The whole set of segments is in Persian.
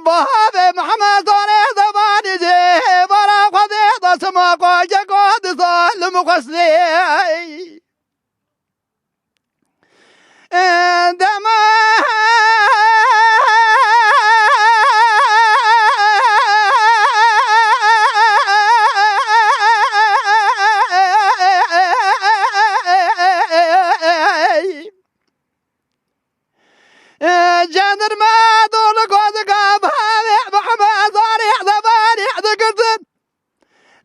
باب محمد داره زبانی جه برا خودی دست ما قاجه قاد ظالم قصدی دما جندر ما دول قد قاب محمد داري زباني ذكرت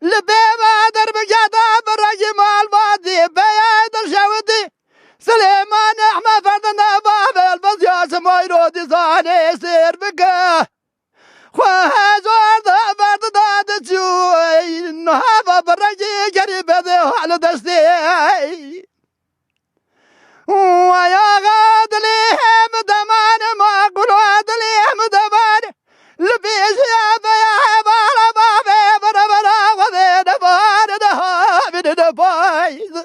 لبي ما درب جاتا بالرجم الماضي بياد الشودي سليمان احمد فردنا باب البزياس ما يرودي صاني سير بكا خوازور ذا فرد داد تشوي نهابا بالرجي جريب ذي على دستي ويا غادلي مدمان ما قلوا عدلي مدمان لبيش يا بيا بارا بابي برا برا وذي دبار دهابي دبايز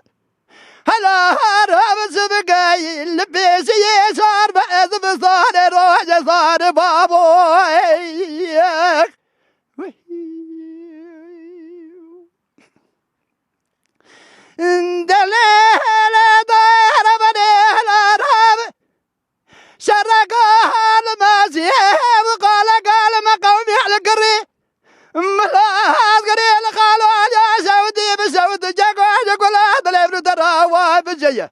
هلا هرب سبقاي لبيش يسار بأذ بصار روح صار بابوي دليل دار بديل راب شرق المزيب قال ما قومي على قري ملاحظ قري لقالوا يا سعودي بسعود جاكو لا دليل تراوى بالجيه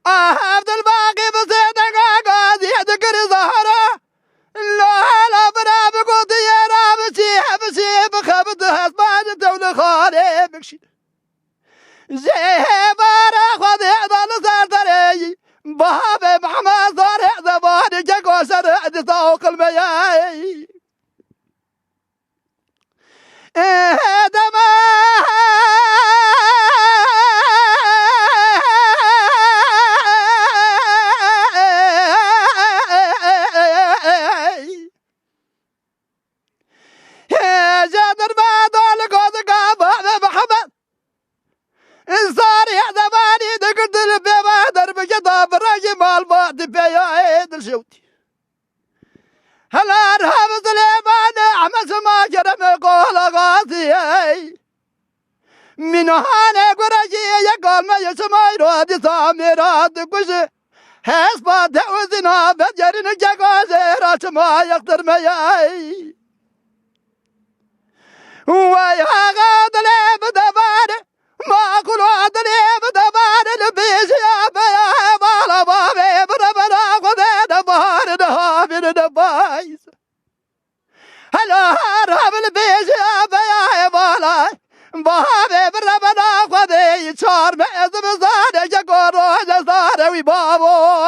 عبد الباقي بصيدك قاضي ذكر ظهره لا براب قلت يا راب سيب خبط هسبان تول خالي بكشي زيبارا خذي ضل سرطري باب محمد صارع زبان جاكو سرع دسوق المياي دما جادر ما دول قد قاب محمد صارع زباني دقت البيبا درب جدا براجي مال بعد بيا عيد الشوتي هلا رهب سليمان احمد ما جرم قول غازي من هاني قرجي يقول ما يسمع يراد سامرات كش حسبات وزنا بجرن جاكوزي راس ما يقدر مياي ويا غادلي بدبار ما قلوا أدري بدبار لبيش يا بيا بالا بابي بربنا خذي دبار دهابي دبايس هلا هرب لبيش يا بيا بالا بابي بربنا خذي صار مئز بزاد جاكورو جزار وي بابو